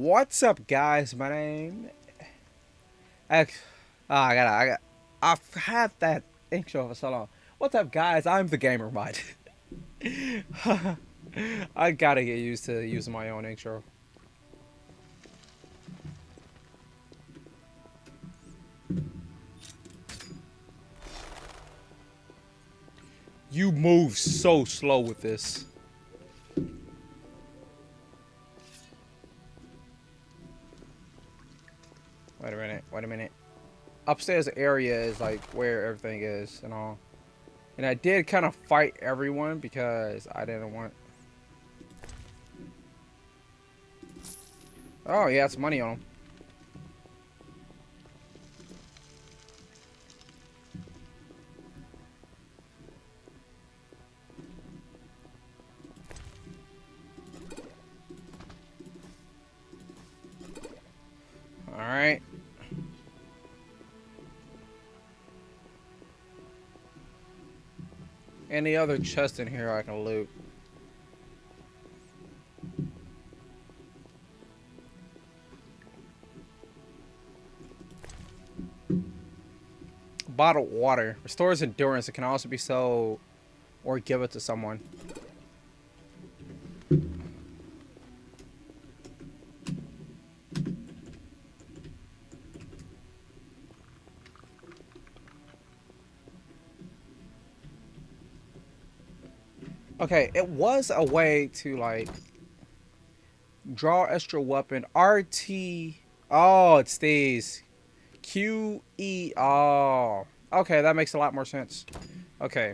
What's up, guys? My name. X. I've had that intro for so long. What's up, guys? I'm the gamer bot. I gotta get used to using my own intro. You move so slow with this. Wait a minute. Wait a minute. Upstairs area is like where everything is and all. And I did kind of fight everyone because I didn't want. Oh, he has money on him. All right. Any other chest in here I can loot? Bottled water restores endurance. It can also be sold or give it to someone. Okay, it was a way to like draw extra weapon. RT. Oh, it's these. QE. Oh. Okay, that makes a lot more sense. Okay.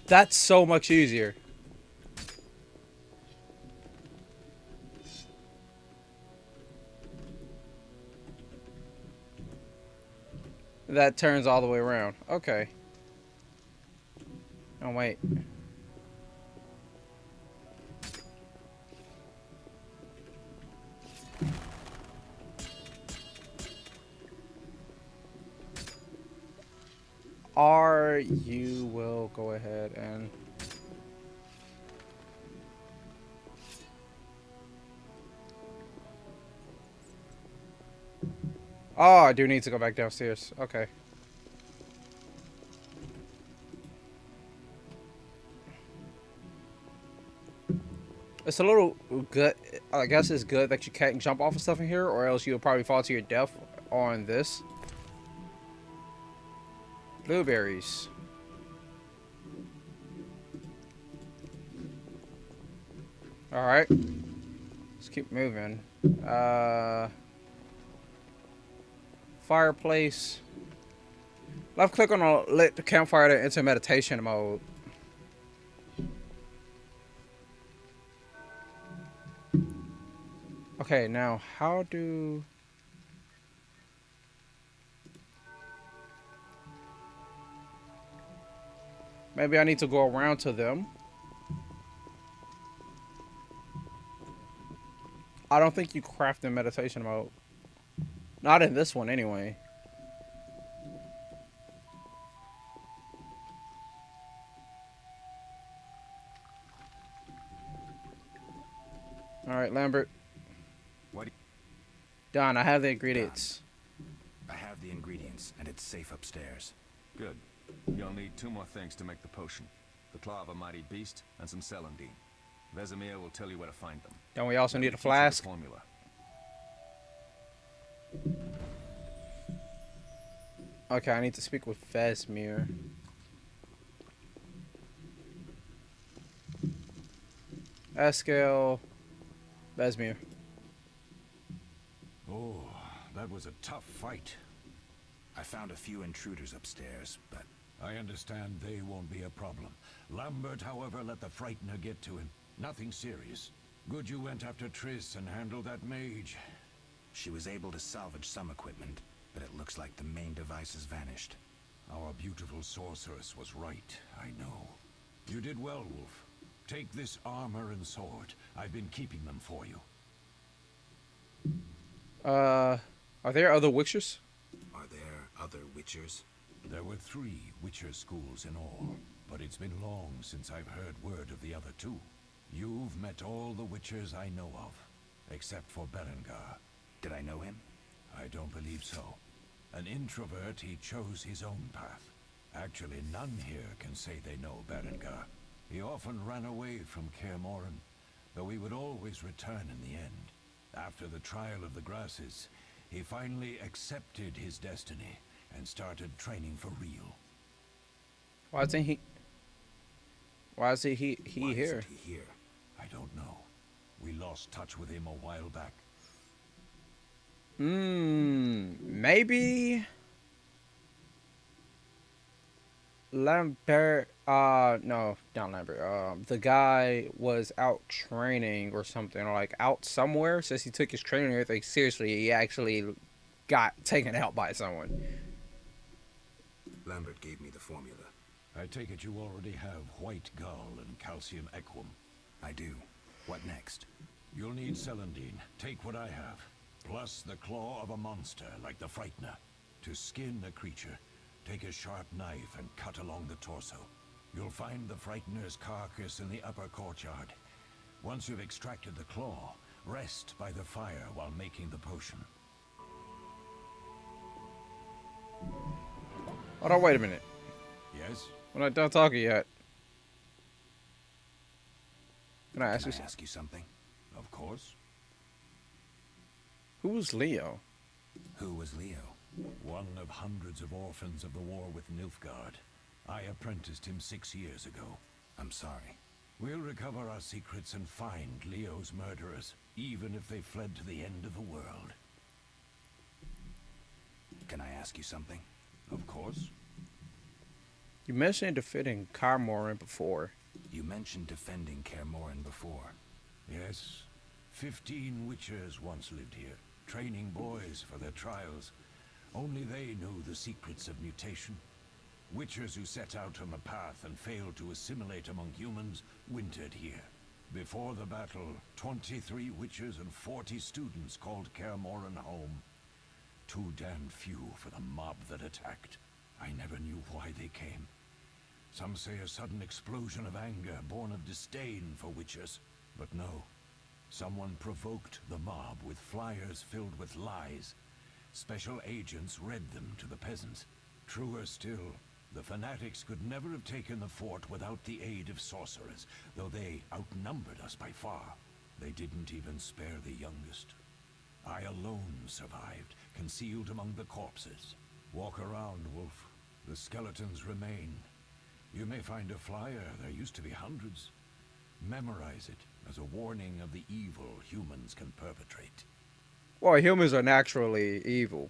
That's so much easier. That turns all the way around. Okay. Oh, wait. R, you will go ahead and... Oh, I do need to go back downstairs. Okay. It's a little good. I guess it's good that you can't jump off of stuff in here, or else you'll probably fall to your death on this. Blueberries. Alright. Let's keep moving. Fireplace. Left click on lit the campfire to enter meditation mode. Okay, now how do... Maybe I need to go around to them. I don't think you craft in meditation mode. Not in this one, anyway. Alright, Lambert. What? Done. I have the ingredients. I have the ingredients, and it's safe upstairs. Good. You'll need two more things to make the potion. The claw of a mighty beast and some celandine. Vesemir will tell you where to find them. Don't we also need a flask? Formula. Okay, I need to speak with Vesemir. Eskel. Vesemir. Oh, that was a tough fight. I found a few intruders upstairs, but... I understand they won't be a problem. Lambert, however, let the Frightener get to him. Nothing serious. Good you went after THREES and handled that mage. She was able to salvage some equipment, but it looks like the main device has vanished. Our beautiful sorceress was right, I know. You did well, Wolf. Take this armor and sword. I've been keeping them for you. Are there other witches? Are there? Witchers? There were 3 Witcher schools in all, but it's been long since I've heard word of the other 2. You've met all the Witchers I know of, except for Berengar. Did I know him? I don't believe so. An introvert, he chose his own path. Actually, none here can say they know Berengar. He often ran away from Kaer Morhen, though he would always return in the end. After the trial of the grasses, he finally accepted his destiny and started training for real. Why isn't he? Why is he Why here? isn't he here? I don't know. We lost touch with him a while back. Maybe Lambert. No, not Lambert. The guy was out training or something, or like out somewhere. Since he took his training and everything seriously, he actually got taken out by someone. Lambert gave me the formula. I take it you already have White Gull and Calcium Equum. I do. What next? You'll need Celandine. Take what I have. Plus the claw of a monster like the Frightener. To skin a creature, take a sharp knife and cut along the torso. You'll find the Frightener's carcass in the upper courtyard. Once you've extracted the claw, rest by the fire while making the potion. Hold on, wait a minute. Yes? We're not done talking yet. Can I ask Can you? I ask you something? Of course. Who was Leo? Who was Leo? One of hundreds of orphans of the war with Nilfgaard. I apprenticed him 6 years ago. I'm sorry. We'll recover our secrets and find Leo's murderers, even if they fled to the end of the world. Can I ask you something? Of course. You mentioned defeating Kaer Morhen before. You mentioned defending Kaer Morhen before. Yes. 15 Witchers once lived here, training boys for their trials. Only they knew the secrets of mutation. Witchers who set out on the path and failed to assimilate among humans wintered here. Before the battle, 23 Witchers and 40 students called Kaer Morhen home. Too damn few for the mob that attacked. I never knew why they came. Some say a sudden explosion of anger born of disdain for Witchers. But no. Someone provoked the mob with flyers filled with lies. Special agents read them to the peasants. Truer still, the fanatics could never have taken the fort without the aid of sorcerers, though they outnumbered us by far. They didn't even spare the youngest. I alone survived, concealed among the corpses. Walk around, Wolf. The skeletons remain. You may find a flyer, there used to be hundreds. Memorize it as a warning of the evil humans can perpetrate. Well, humans are naturally evil.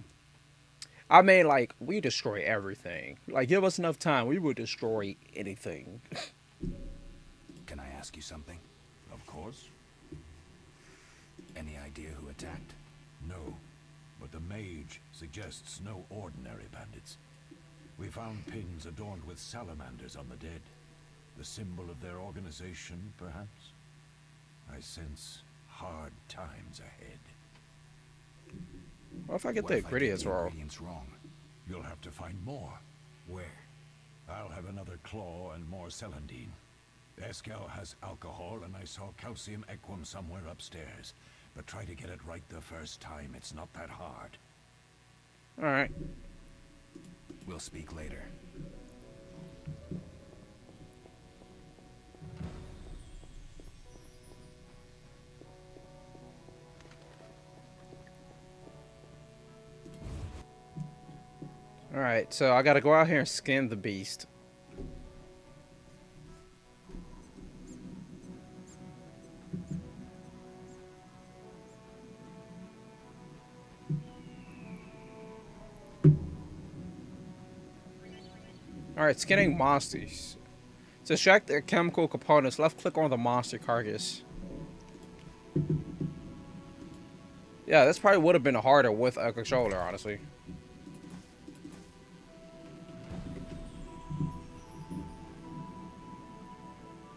I mean, like, we destroy everything. Like, give us enough time, we will destroy anything. Can I ask you something? Of course. Any idea who attacked? No, but the mage suggests no ordinary bandits. We found pins adorned with salamanders on the dead. The symbol of their organization, perhaps? I sense hard times ahead. What if I get What the if I ingredients the wrong? ingredients wrong? You'll have to find more. Where? I'll have another claw and more celandine. Eskel has alcohol, and I saw calcium equum somewhere upstairs. But try to get it right the first time. It's not that hard. Alright. We'll speak later. Alright, so I gotta go out here and skin the beast. Alright, skinning monsters. To extract their chemical components, left click on the monster carcass. Yeah, this probably would have been harder with a controller, honestly.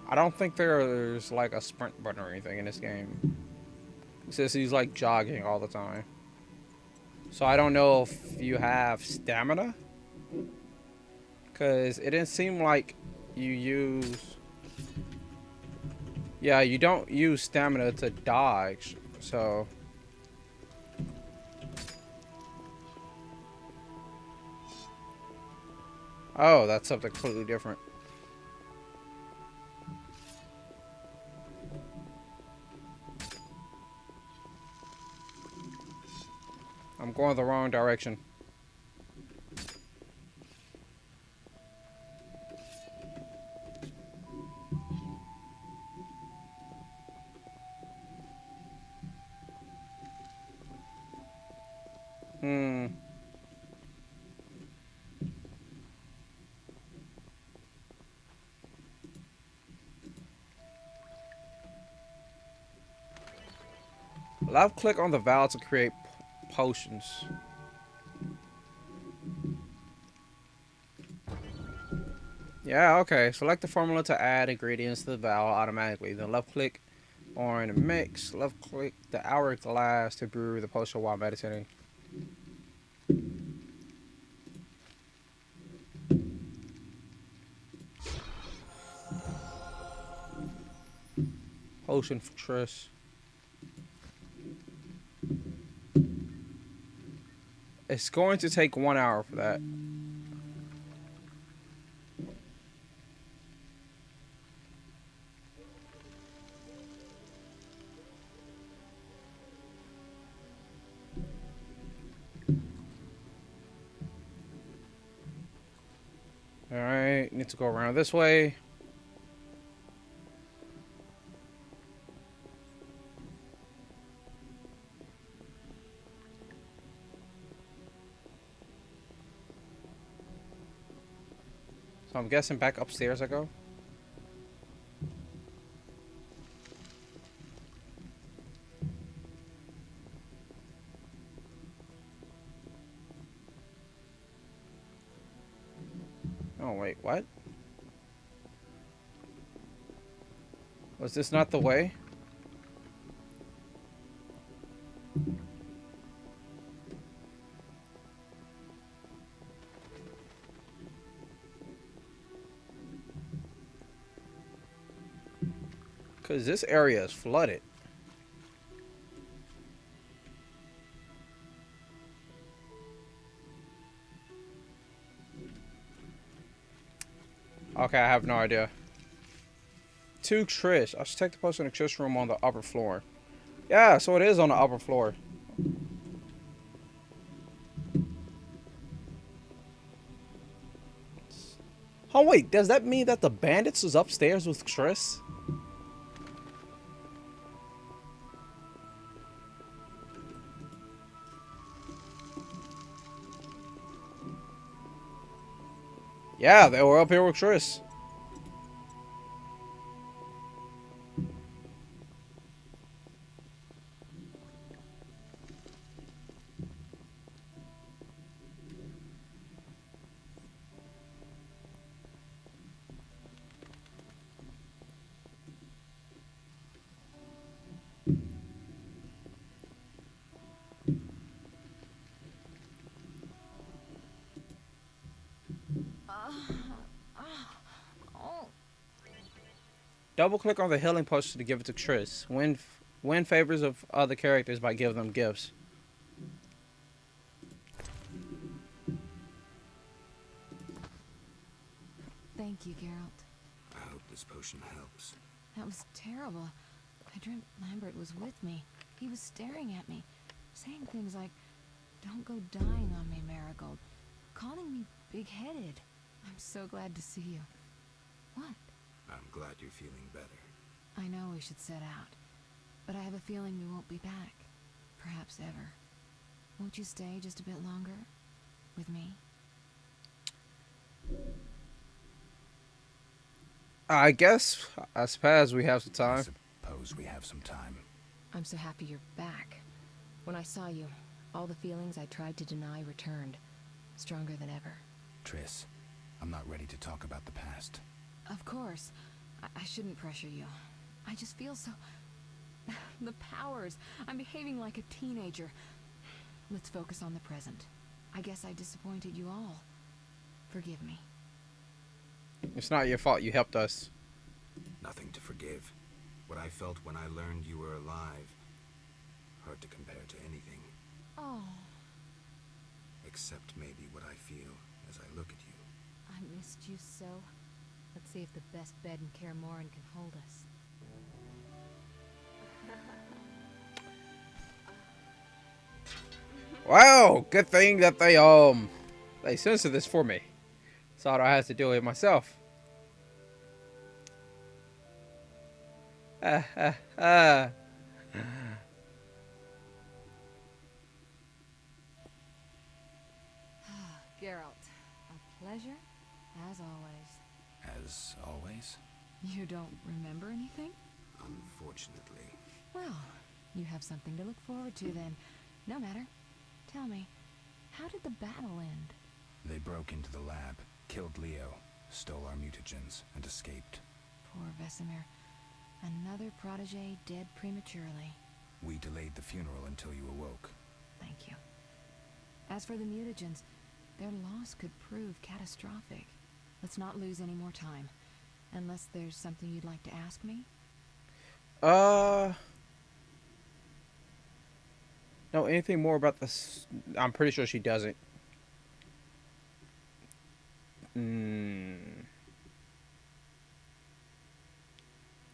I don't think there's like a sprint button or anything in this game. It says he's like jogging all the time. So I don't know if you have stamina. Cause it didn't seem like you use. Yeah, you don't use stamina to dodge. So. Oh, that's something completely different. I'm going the wrong direction. Hmm. Left click on the valve to create potions. Yeah, okay. Select the formula to add ingredients to the valve automatically. Then left click on mix. Left click the hourglass to brew the potion while meditating. Potion for Triss. It's going to take 1 hour for that. Alright, need to go around this way. So I'm guessing back upstairs I go. Oh, wait, what? Was this not the way? Because this area is flooded. Okay, I have no idea. To Trish. I should take the post in the Trish room on the upper floor. Yeah, so it is on the upper floor. Oh, wait. Does that mean that the bandits is upstairs with Triss? Yeah, they were up here with Triss. Oh, Double click on the healing potion to give it to Triss. Win favors of other characters by giving them gifts. thank you, Geralt. I hope this potion helps. That was terrible. I dreamt Lambert was with me. He was staring at me, saying things like, "Don't go dying on me, Marigold," calling me big-headed. I'm so glad to see you. What? I'm glad you're feeling better. I know we should set out, but I have a feeling we won't be back. Perhaps ever. Won't you stay just a bit longer? With me? I guess, I suppose we have some I time. suppose we have some time. I'm so happy you're back. When I saw you, all the feelings I tried to deny returned, stronger than ever. Triss, I'm not ready to talk about the past. Of course. I shouldn't pressure you. I just feel so... the powers. I'm behaving like a teenager. Let's focus on the present. I guess I disappointed you all. Forgive me. It's not your fault. You helped us. Nothing to forgive. What I felt when I learned you were alive, hard to compare to anything. Oh, Except maybe what I feel as I look at you. I missed you so. Let's see if the best bed in Kaer Morhen can hold us. Wow, good thing that they censored this for me. So I don't have to do it myself. Ah, ah, ah. Geralt, a pleasure, as always. As always, You don't remember anything? unfortunately. Well, you have something to look forward to then. No matter. Tell me, how did the battle end? They broke into the lab, killed Leo, stole our mutagens, and escaped. Poor Vesemir. Another protege dead prematurely. We delayed the funeral until you awoke. Thank you. As for the mutagens, their loss could prove catastrophic. Let's not lose any more time. Unless there's something you'd like to ask me? No, anything more about this? I'm pretty sure she doesn't.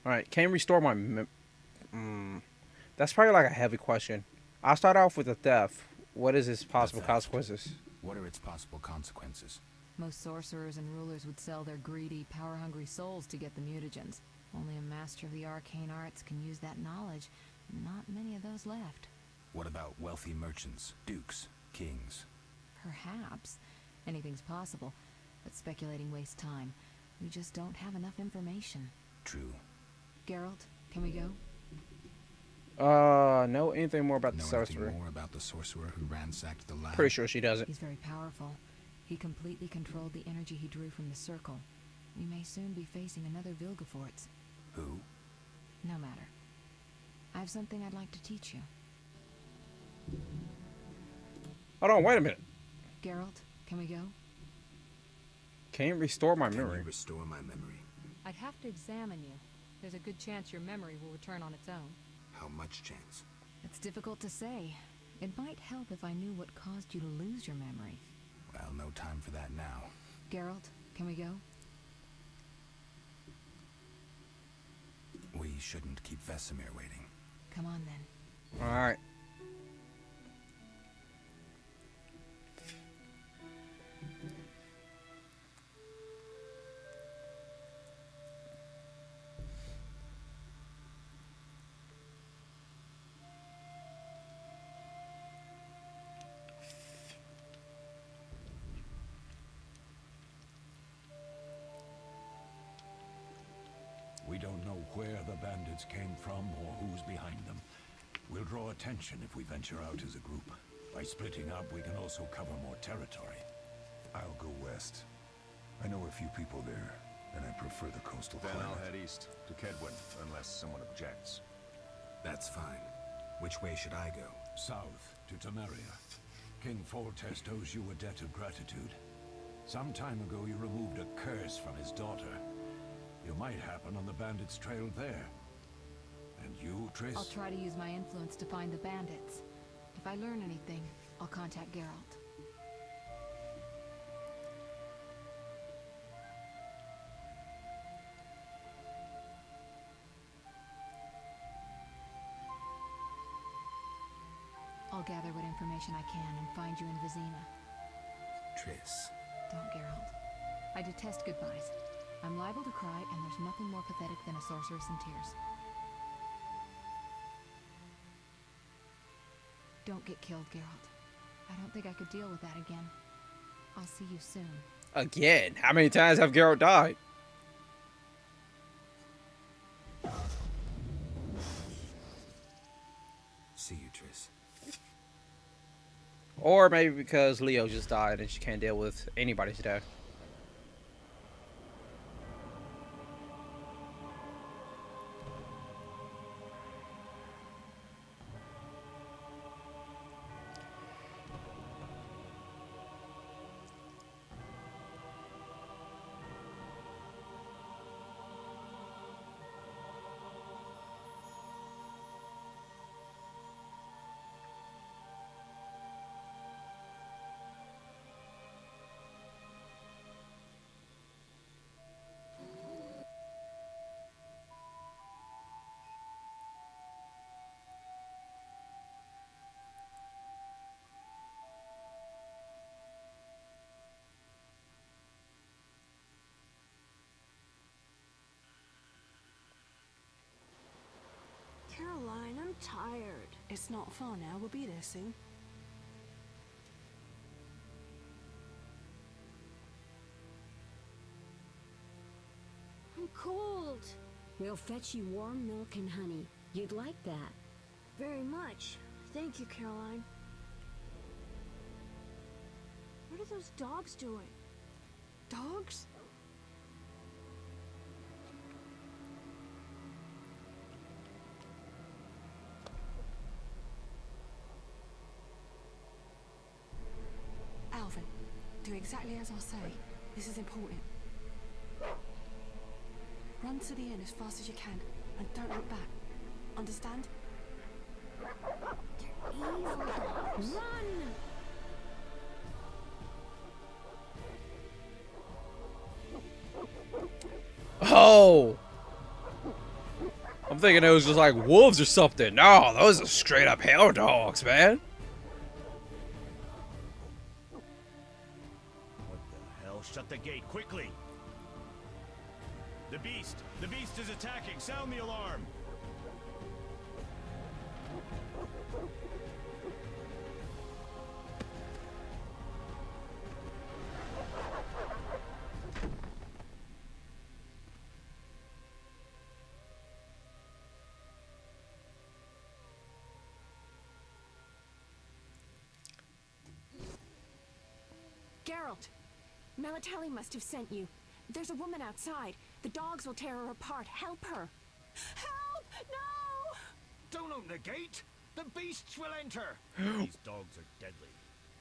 Alright, can you restore my That's probably like a heavy question. I'll start off with the theft. What is its possible theft. consequences? What are its possible consequences? Most sorcerers and rulers would sell their greedy, power-hungry souls to get the mutagens. Only a master of the arcane arts can use that knowledge. Not many of those left. What about wealthy merchants, dukes, kings? Perhaps. Anything's possible. But speculating wastes time. We just don't have enough information. True. Geralt, can we go? Know anything more about the Know sorcerer? anything more about the sorcerer who ransacked the lab? Pretty sure she doesn't. He's very powerful. He completely controlled the energy he drew from the circle. We may soon be facing another Vilgefortz. Who? No matter. I have something I'd like to teach you. Hold on, wait a minute. Geralt, can we go? Can you restore my Can memory? you restore my memory? I'd have to examine you. There's a good chance your memory will return on its own. How much chance? It's difficult to say. It might help if I knew what caused you to lose your memory. Well, no time for that now. Geralt, can we go? We shouldn't keep Vesemir waiting. Come on then. Alright. We don't know where the bandits came from or who's behind them. We'll draw attention if we venture out as a group. By splitting up, we can also cover more territory. I'll go west. I know a few people there, and I prefer the coastal Then climate. I'll head east to Kedwin, unless someone objects. That's fine. Which way should I go? South to Temeria. King Foltest owes you a debt of gratitude. Some time ago, you removed a curse from his daughter. You might happen on the bandits' trail there. And you, Triss? I'll try to use my influence to find the bandits. If I learn anything, I'll contact Geralt. I'll gather what information I can and find you in Vizima. Triss. Don't, Geralt. I detest goodbyes. I'm liable to cry, and there's nothing more pathetic than a sorceress in tears. Don't get killed, Geralt. I don't think I could deal with that again. I'll see you soon. Again? How many times have Geralt died? See you, Triss. Or maybe because Leo just died and she can't deal with anybody's death. tired. It's not far now. We'll be there soon. I'm cold. We'll fetch you warm milk and honey. You'd like that. Very much. Thank you, Caroline. What are those dogs doing? Dogs? Alvin, do exactly as I say. This is important. Run to the inn as fast as you can, and don't look back. Understand? They're evil dogs. Run! Oh! I'm thinking it was just like wolves or something. No, those are straight up hell dogs, man. What the hell? Shut the gate, quickly! The beast! The beast is attacking! Sound the alarm! Geralt, Melatelli must have sent you. There's a woman outside. The dogs will tear her apart. Help her. Help! No! Don't open the gate! The beasts will enter! These dogs are deadly.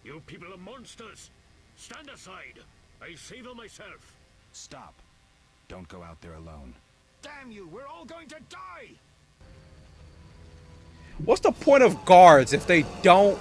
You people are monsters! Stand aside! I save them myself! Stop. Don't go out there alone. Damn you! We're all going to die! What's the point of guards if they don't?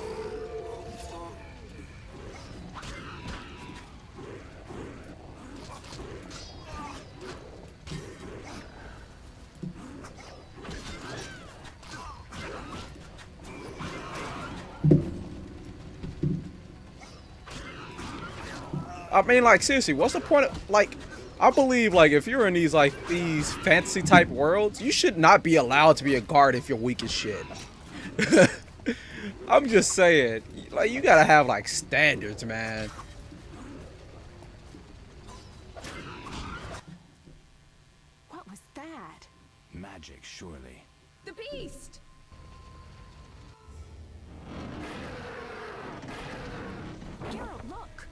I mean, like, seriously, what's the point of, like, I believe, like, if you're in these, like, these fantasy type worlds, you should not be allowed to be a guard if you're weak as shit. I'm just saying, like, you gotta have, like, standards, man. What was that? Magic, surely. The beast! Geralt, look!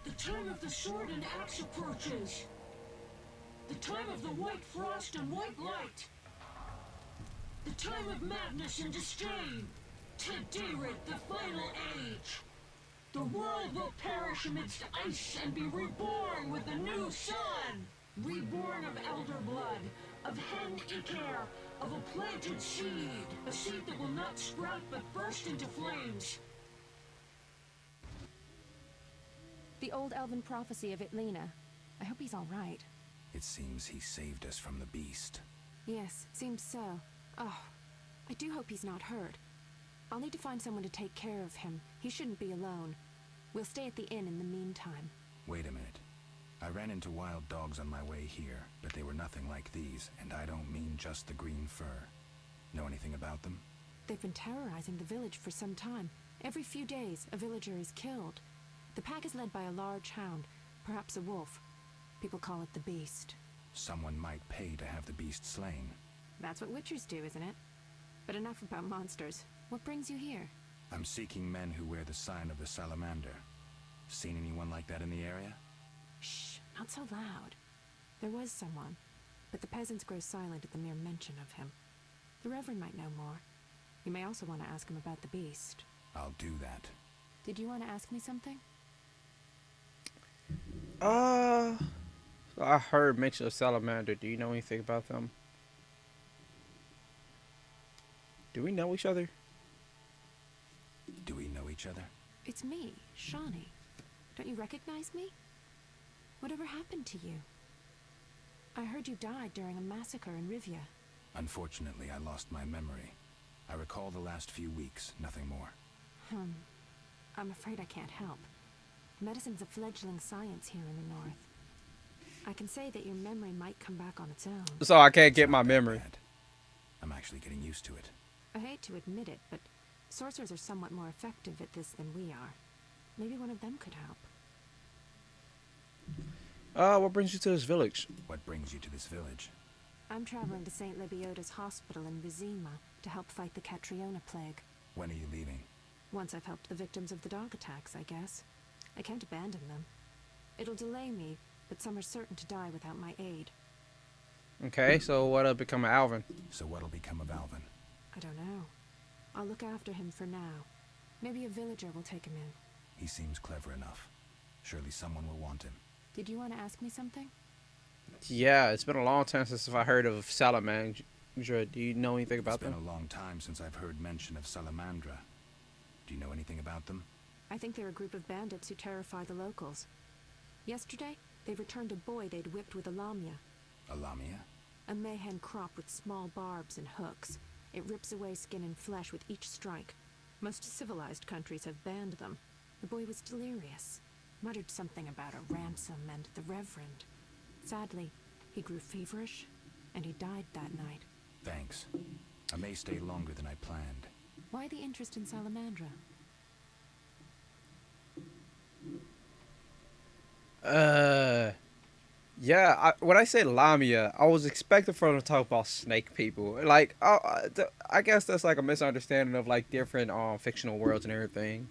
The time of the sword and axe approaches. The time of the white frost and white light. The time of madness and disdain. Tedirit, the final age. The world will perish amidst ice and be reborn with a new sun. Reborn of elder blood, of hen Icair, of a planted seed. A seed that will not sprout but burst into flames. The old elven prophecy of Itlena. I hope he's all right. It seems he saved us from the beast. Yes, seems so. Oh, I do hope he's not hurt. I'll need to find someone to take care of him. He shouldn't be alone. We'll stay at the inn in the meantime. Wait a minute. I ran into wild dogs on my way here, but they were nothing like these, and I don't mean just the green fur. Know anything about them? They've been terrorizing the village for some time. Every few days, a villager is killed. The pack is led by a large hound, perhaps a wolf. People call it the Beast. Someone might pay to have the beast slain. That's what witchers do, isn't it? But enough about monsters. What brings you here? I'm seeking men who wear the sign of the salamander. Seen anyone like that in the area? Shh, not so loud. There was someone, but the peasants grow silent at the mere mention of him. The Reverend might know more. You may also want to ask him about the Beast. I'll do that. Did you want to ask me something? I heard mention of salamander. Do you know anything about them? Do we know each other? Do we know each other? It's me, Shawnee. Don't you recognize me? Whatever happened to you? I heard you died during a massacre in Rivia. Unfortunately, I lost my memory. I recall the last few weeks, nothing more. I'm afraid I can't help. Medicine's a fledgling science here in the north. I can say that your memory might come back on its own. So I can't get my memory. I'm actually getting used to it. I hate to admit it, but sorcerers are somewhat more effective at this than we are. Maybe one of them could help. What brings you to this village? What brings you to this village? I'm traveling to St. Libioda's hospital in Vizima to help fight the Catriona plague. When are you leaving? Once I've helped the victims of the dog attacks, I guess. I can't abandon them. It'll delay me, but some are certain to die without my aid. Okay, so what'll become of Alvin? So what'll become of Alvin? I don't know. I'll look after him for now. Maybe a villager will take him in. He seems clever enough. Surely someone will want him. Did you want to ask me something? Yeah, it's been a long time since I heard of Salamandra. Do you know anything about It's been them? a long time since I've heard mention of Salamandra. Do you know anything about them? I think they're a group of bandits who terrify the locals. Yesterday, they returned a boy they'd whipped with a lamia. A lamia? A mayhen crop with small barbs and hooks. It rips away skin and flesh with each strike. Most civilized countries have banned them. The boy was delirious. Muttered something about a ransom and the Reverend. Sadly, he grew feverish, and he died that night. Thanks. I may stay longer than I planned. Why the interest in Salamandra? Yeah, when I say Lamia, I was expecting for them to talk about snake people. Like, I guess that's like a misunderstanding of like different fictional worlds and everything.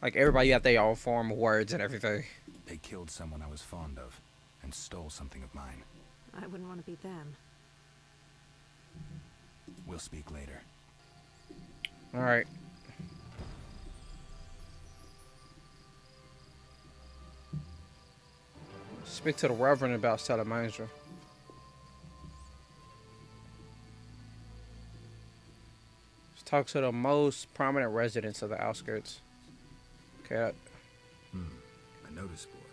Like everybody got their own form of words and everything. They killed someone I was fond of, and stole something of mine. I wouldn't want to be them. We'll speak later. All right. Speak to the Reverend about Salamandra. Let's talk to the most prominent residents of the outskirts. Okay. A notice board.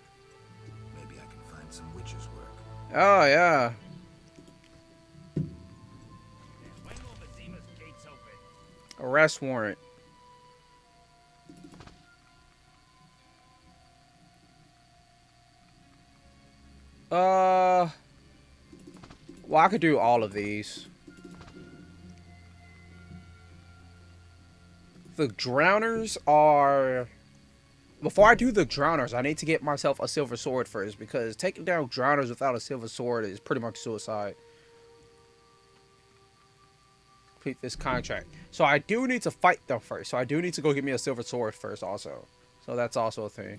Maybe I can find some witch's work. Oh, yeah. When will Vizima's gates open? Arrest warrant. Well, I could do all of these. The drowners are... Before I do the drowners, I need to get myself a silver sword first, because taking down drowners without a silver sword is pretty much suicide. Complete this contract. So I do need to fight them first. So I do need to go get me a silver sword first also. So that's also a thing.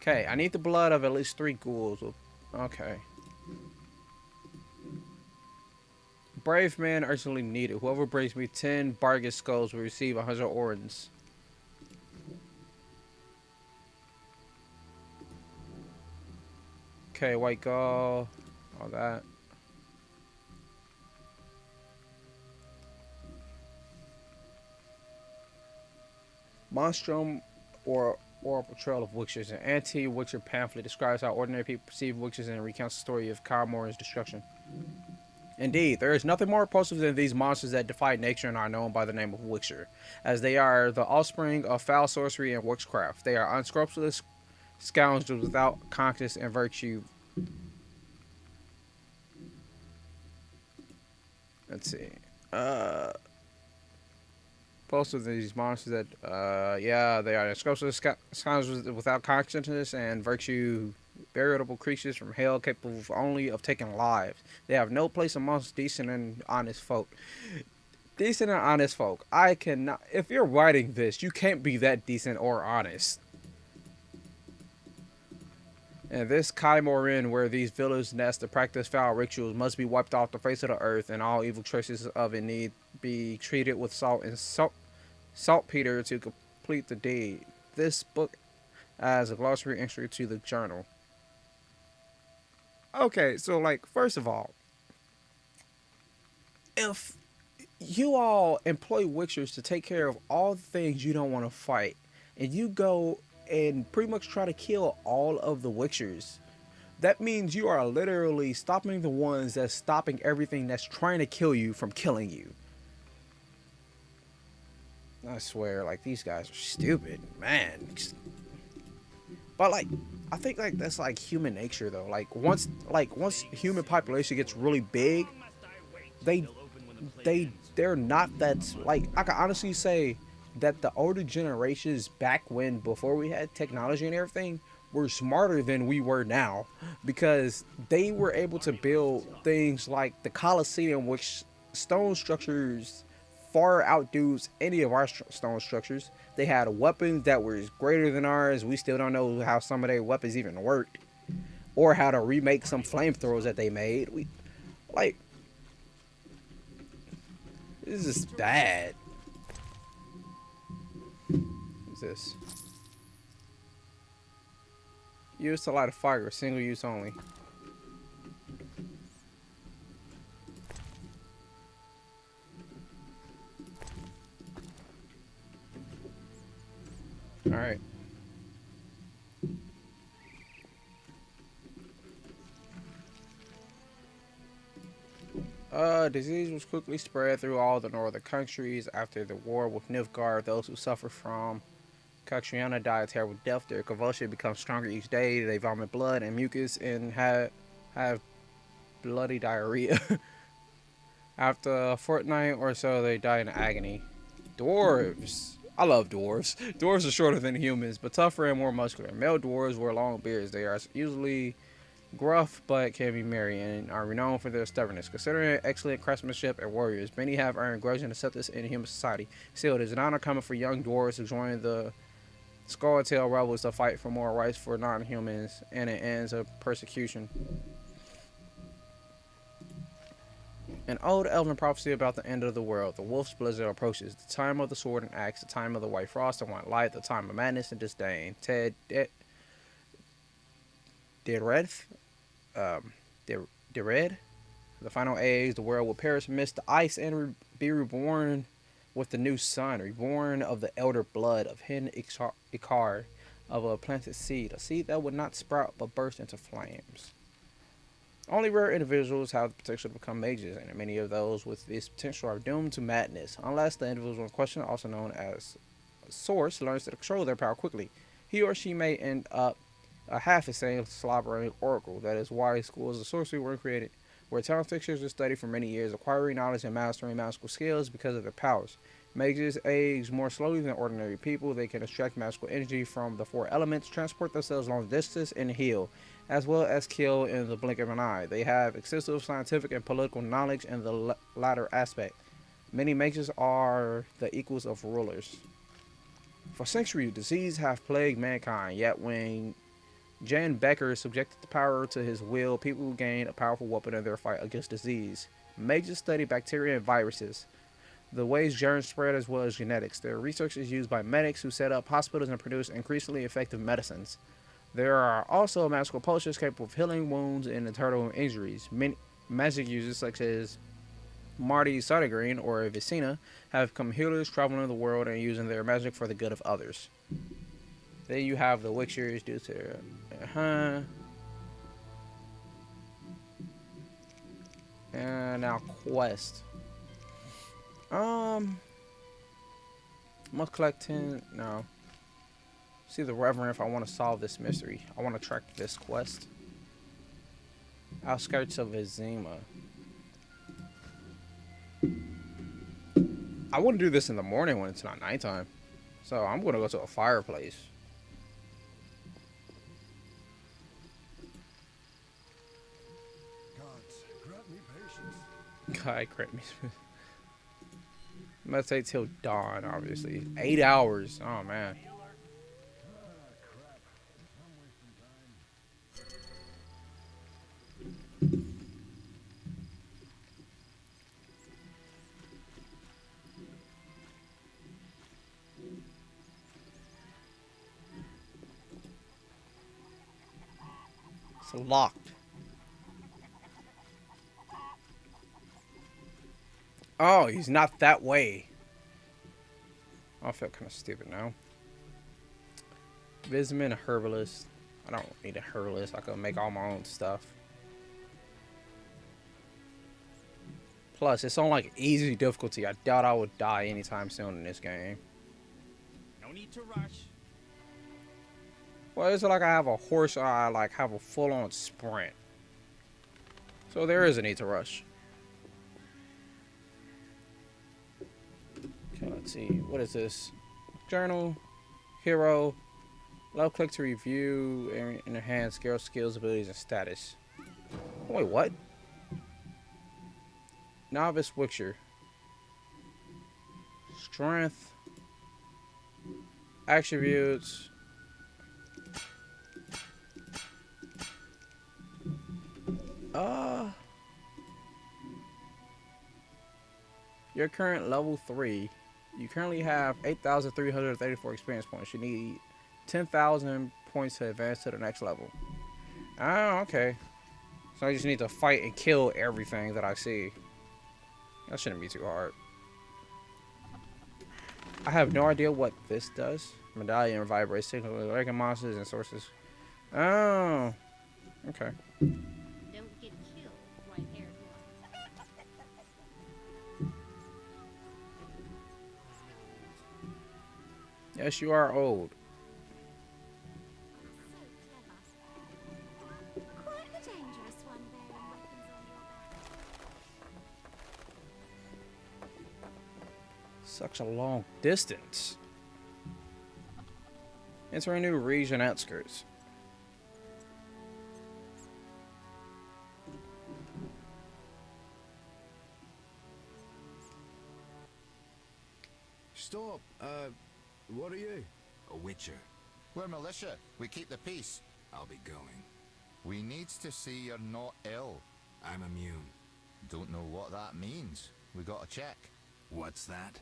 Okay, I need the blood of at least 3 ghouls. Okay. Brave man urgently needed. Whoever brings me 10 Bargus skulls will receive 100 orens. Okay, white gall. All that. Monstrum or portrayal of witches. An anti-witcher pamphlet describes how ordinary people perceive witches and recounts the story of Kaer Morhen's destruction. Indeed, there is nothing more repulsive than these monsters that defy nature and are known by the name of Witcher, as they are the offspring of foul sorcery and witchcraft. They are unscrupulous scoundrels without conscience and virtue. Let's see. Most of these monsters that, yeah, they are unscrupulous scoundrels without conscience and virtue. Veritable creatures from hell capable only of taking lives. They have no place amongst decent and honest folk. Decent and honest folk. I cannot... If you're writing this, you can't be that decent or honest. And this Kaer Morhen, where these villains nest to practice foul rituals, must be wiped off the face of the earth, and all evil traces of it need be treated with salt and saltpeter to complete the deed. This book as a glossary entry to the journal. Okay, so like, first of all, if you all employ witchers to take care of all the things you don't want to fight, and you go and pretty much try to kill all of the witchers, that means you are literally stopping the ones that's stopping everything that's trying to kill you from killing you. I swear, like, these guys are stupid, man. But like, I think like that's like human nature though. Like once human population gets really big, they they're not that like I can honestly say that the older generations back when before we had technology and everything were smarter than we were now because they were able to build things like the Colosseum, which stone structures far outdoes any of our stone structures. They had weapons that were greater than ours. We still don't know how some of their weapons even worked or how to remake some flamethrowers that they made. We like this is bad. What's this? Used to light a fire, single use only. Alright. Disease was quickly spread through all the northern countries after the war with Nilfgaard. Those who suffer from Catriona die a terrible death. Their convulsion becomes stronger each day. They vomit blood and mucus and have bloody diarrhea. After a fortnight or so, they die in agony. Dwarves. I love dwarves. Dwarves are shorter than humans, but tougher and more muscular. Male dwarves wear long beards. They are usually gruff, but can be merry and are renowned for their stubbornness. Considering excellent craftsmanship and warriors, many have earned grudging acceptance in human society. Still, it is not uncommon for young dwarves to join the Skulltail rebels to fight for more rights for non-humans, and it ends a persecution. An old elven prophecy about the end of the world. The wolf's blizzard approaches. The time of the sword and axe. The time of the white frost and white light. The time of madness and disdain. Dered, Dered. The final age. The world will perish amidst the ice and be reborn with the new sun. Reborn of the elder blood of Hen Ikar, of a planted seed. A seed that would not sprout but burst into flames. Only rare individuals have the potential to become mages, and many of those with this potential are doomed to madness, unless the individual in question, also known as Source, learns to control their power quickly. He or she may end up a half-insane, slobbering oracle. That is why schools of sorcery were created, where town fixtures are studied for many years, acquiring knowledge and mastering magical skills because of their powers. Mages age more slowly than ordinary people. They can extract magical energy from the four elements, transport themselves long distance, and heal, as well as kill in the blink of an eye. They have extensive scientific and political knowledge in the latter aspect. Many mages are the equals of rulers. For centuries, disease have plagued mankind, yet when Jan Becker subjected the power to his will, people gained a powerful weapon in their fight against disease. Mages study bacteria and viruses, the ways germs spread, as well as genetics. Their research is used by medics who set up hospitals and produce increasingly effective medicines. There are also magical potions capable of healing wounds and internal injuries. Many magic users, such as Marty Sodergreen or Vicina, have become healers traveling the world and using their magic for the good of others. Then you have the Wixers due to and now quest. Must collect 10. No. See the Reverend if I want to solve this mystery. I want to track this quest. Outskirts of Azima. I want to do this in the morning when it's not nighttime. So I'm going to go to a fireplace. God, grant me. Meditate till dawn, obviously. 8 hours. Oh, man. It's locked. Oh, he's not that way. I feel kind of stupid now. Visman, a herbalist. I don't need a herbalist. I can make all my own stuff. Plus, it's on like easy difficulty. I doubt I would die anytime soon in this game. No need to rush. Well, it's like I have a horse or I like have a full-on sprint. So there is a need to rush. Okay, let's see. What is this? Journal. Hero. Left click to review and enhance girl skills, abilities, and status. Wait, what? Novice Witcher. Strength. Attributes. You're current level 3. You currently have 8,334 experience points. You need 10,000 points to advance to the next level. Oh, okay. So I just need to fight and kill everything that I see. That shouldn't be too hard. I have no idea what this does. Medallion vibrates, signal like monsters and sources. Oh, okay. Don't get killed, white-haired one. Yes, you are old. So clever. Quite the dangerous one bearing weapons on your back. Such a long distance. Enter a new region outskirts. Stop. What are you? A witcher. We're militia. We keep the peace. I'll be going. We needs to see you're not ill. I'm immune. Don't know what that means. We got to check. What's that?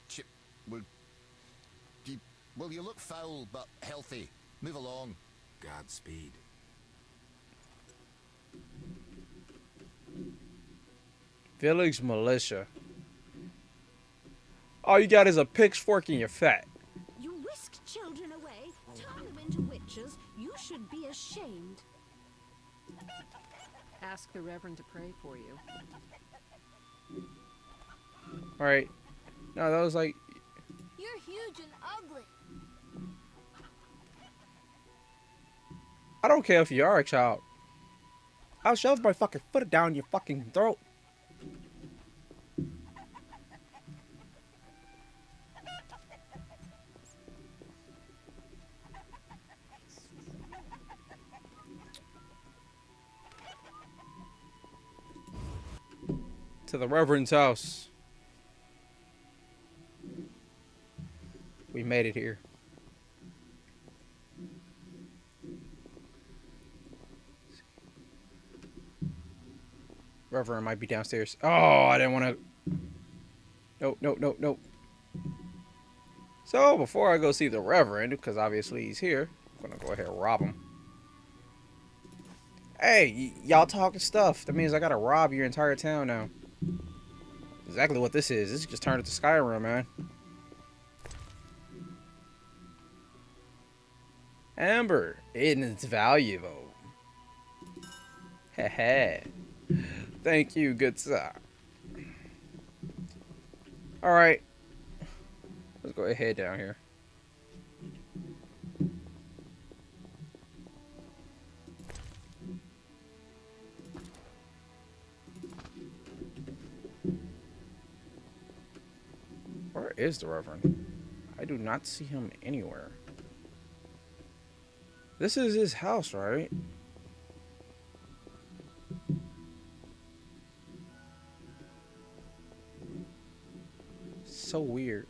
Chip, well, you look foul but healthy. Move along. Godspeed. Village militia. All you got is a pitchfork in your fat. You whisk children away, turn them into witches. You should be ashamed. Ask the Reverend to pray for you. Alright. No, that was like... You're huge and ugly. I don't care if you are a child. I'll shove my fucking foot down your fucking throat. To the Reverend's house. We made it here. Reverend might be downstairs. Oh, I didn't want to. Nope, nope, nope, nope. So, before I go see the Reverend, because obviously he's here, I'm going to go ahead and rob him. Hey, y'all talking stuff. That means I got to rob your entire town now. Exactly what this is. This just turned into Skyrim, man. Amber, it's valuable. Heh. Thank you, good sir. Alright. Let's go ahead down here. Where is the Reverend? I do not see him anywhere. This is his house, right? So weird.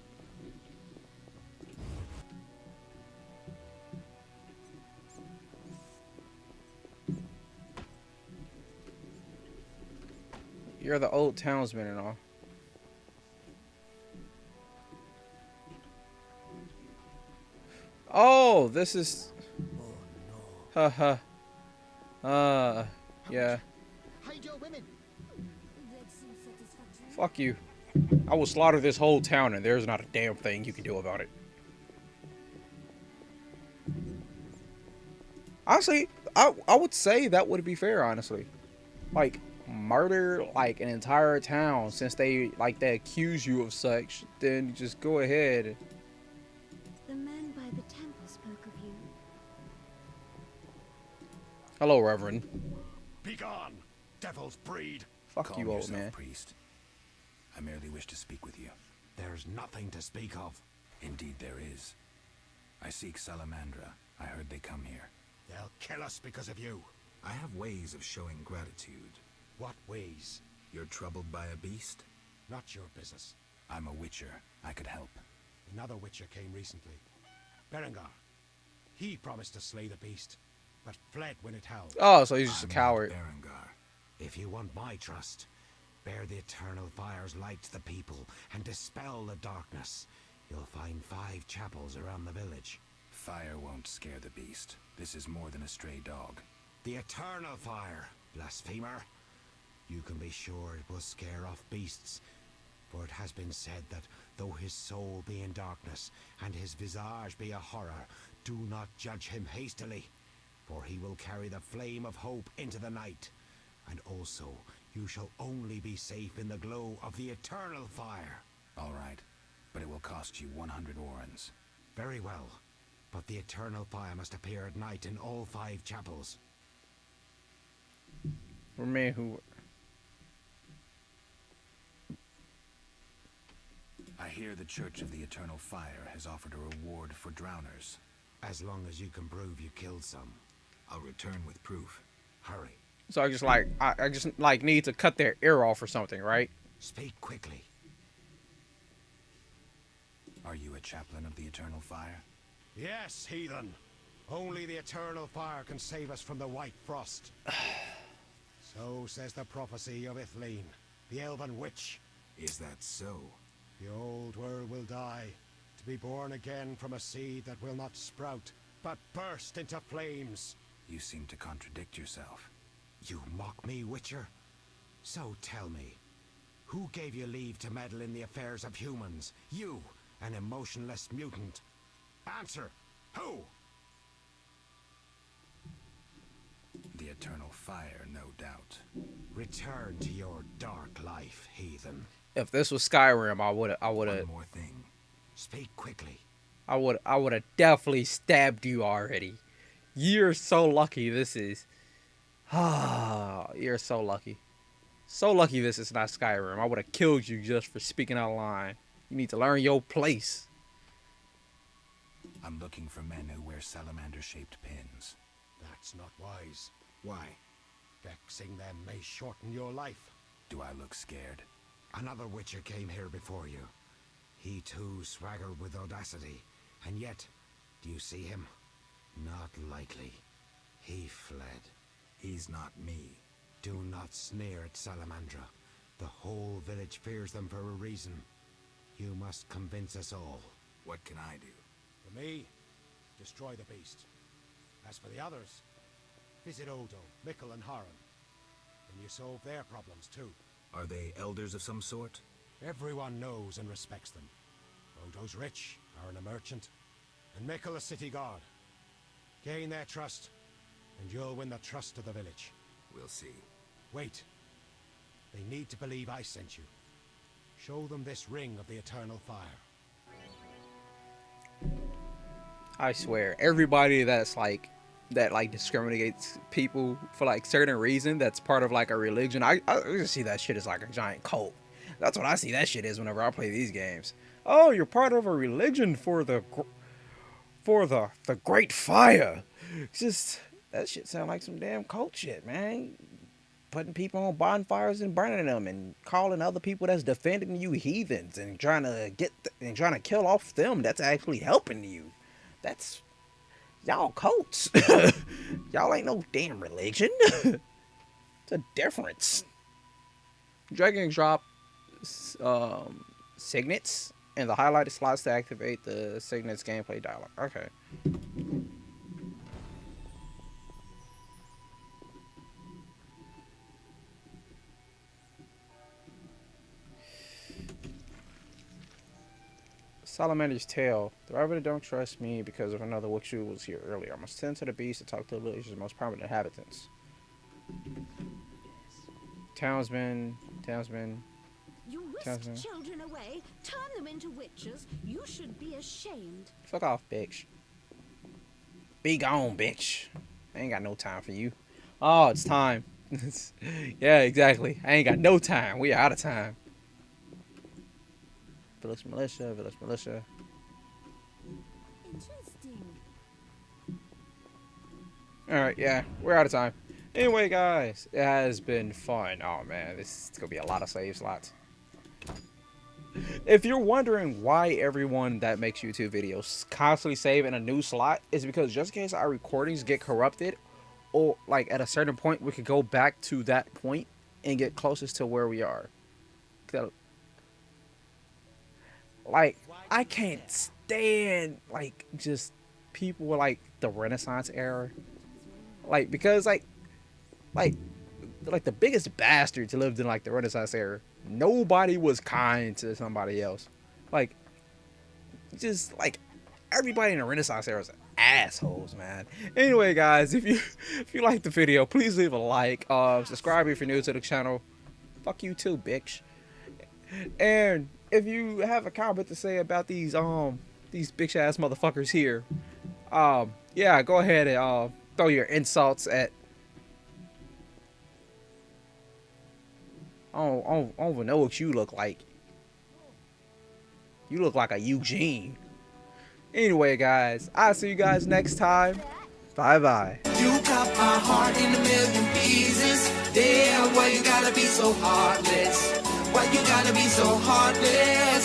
You're the old townsman and all. Oh, this is... Haha. Yeah. Hide your women. Fuck you. I will slaughter this whole town and there's not a damn thing you can do about it. Honestly, I would say that would be fair, honestly. Like, murder, like, an entire town since they accuse you of such, then just go ahead. The men by the temple spoke of you. Hello, Reverend. Begone, devil's breed. Fuck Calm you, old yourself, man. priest. I merely wish to speak with you. There's nothing to speak of. Indeed there is. I seek Salamandra. I heard they come here. They'll kill us because of you. I have ways of showing gratitude. What ways? You're troubled by a beast? Not your business. I'm a witcher. I could help. Another witcher came recently. Berengar. He promised to slay the beast, but fled when it howled. Oh, so he's just a I'm coward. not Berengar. If you want my trust, bear the eternal fire's light to the people and dispel the darkness. You'll find 5 chapels around the village. Fire won't scare the beast. This is more than a stray dog. The eternal fire, blasphemer. You can be sure it will scare off beasts, for it has been said that though his soul be in darkness and his visage be a horror, do not judge him hastily, for he will carry the flame of hope into the night. And also, you shall only be safe in the glow of the eternal fire. All right, but it will cost you 100 orens. Very well, but the eternal fire must appear at night in all 5 chapels. For me, who... I hear the Church of the Eternal Fire has offered a reward for drowners. As long as you can prove you killed some. I'll return with proof. Hurry. So I just like, I just like need to cut their ear off or something, right? Speak quickly. Are you a chaplain of the Eternal Fire? Yes, heathen. Only the eternal fire can save us from the white frost. So says the prophecy of Ithleen, the elven witch. Is that so? The old world will die, to be born again from a seed that will not sprout, but burst into flames. You seem to contradict yourself. You mock me, Witcher? So tell me, who gave you leave to meddle in the affairs of humans? You, an emotionless mutant. Answer! Who? The Eternal Fire, no doubt. Return to your dark life, heathen. If this was Skyrim, I would One have, more thing. Speak quickly. I would have definitely stabbed you already. You're so lucky this is. Ah, you're so lucky. So lucky this is not Skyrim. I would have killed you just for speaking out of line. You need to learn your place. I'm looking for men who wear salamander-shaped pins. That's not wise. Why? Vexing them may shorten your life. Do I look scared? Another Witcher came here before you. He too swaggered with audacity. And yet, do you see him? Not likely. He fled. He's not me. Do not sneer at Salamandra. The whole village fears them for a reason. You must convince us all. What can I do? For me, destroy the beast. As for the others, visit Odo, Mikkel, and Haran. And you solve their problems too. Are they elders of some sort? Everyone knows and respects them. Odo's rich, Haran a merchant, and Mikkel a city guard. Gain their trust, and you'll win the trust of the village. We'll see. Wait. They need to believe I sent you. Show them this ring of the eternal fire. I swear, everybody that's like that discriminates people for like certain reason that's part of like a religion. I just see that shit as like a giant cult. That's what I see that shit is whenever I play these games. Oh, you're part of a religion for the great fire. It's just that shit sound like some damn cult shit, man. Putting people on bonfires and burning them and calling other people that's defending you heathens and trying to kill off them that's actually helping you. That's y'all cults. Y'all ain't no damn religion. It's a difference. Drag drop signets and the highlighted slots to activate the signets gameplay dialog. Okay. Salamander's tail. The rabbit don't trust me because of another Witcher who was here earlier. I must send to the beast to talk to the village's most prominent inhabitants. Townsmen. You whisk children away, turn them into witches. You should be ashamed. Fuck off, bitch. Be gone, bitch. I ain't got no time for you. Oh, it's time. Yeah, exactly. I ain't got no time. We out of time. Village militia, village militia. Interesting. Alright, yeah, we're out of time. Anyway, guys, it has been fun. Oh man, this is gonna be a lot of save slots. If you're wondering why everyone that makes YouTube videos constantly save in a new slot, is because just in case our recordings get corrupted, or like at a certain point we could go back to that point and get closest to where we are. Like, I can't stand like just people like the Renaissance era. Like, because like the biggest bastards lived in like the Renaissance era. Nobody was kind to somebody else. Like, just like everybody in the Renaissance era is assholes, man. Anyway, guys, if you like the video, please leave a like. Subscribe if you're new to the channel. Fuck you too, bitch. And if you have a comment to say about these bitch ass motherfuckers here, yeah, go ahead and throw your insults at. I don't even know what you look like. You look like a Eugene. Anyway, guys, I'll see you guys next time. Bye bye. You cut my heart in a million pieces. Damn, why you gotta be so heartless? Why you gotta be so heartless?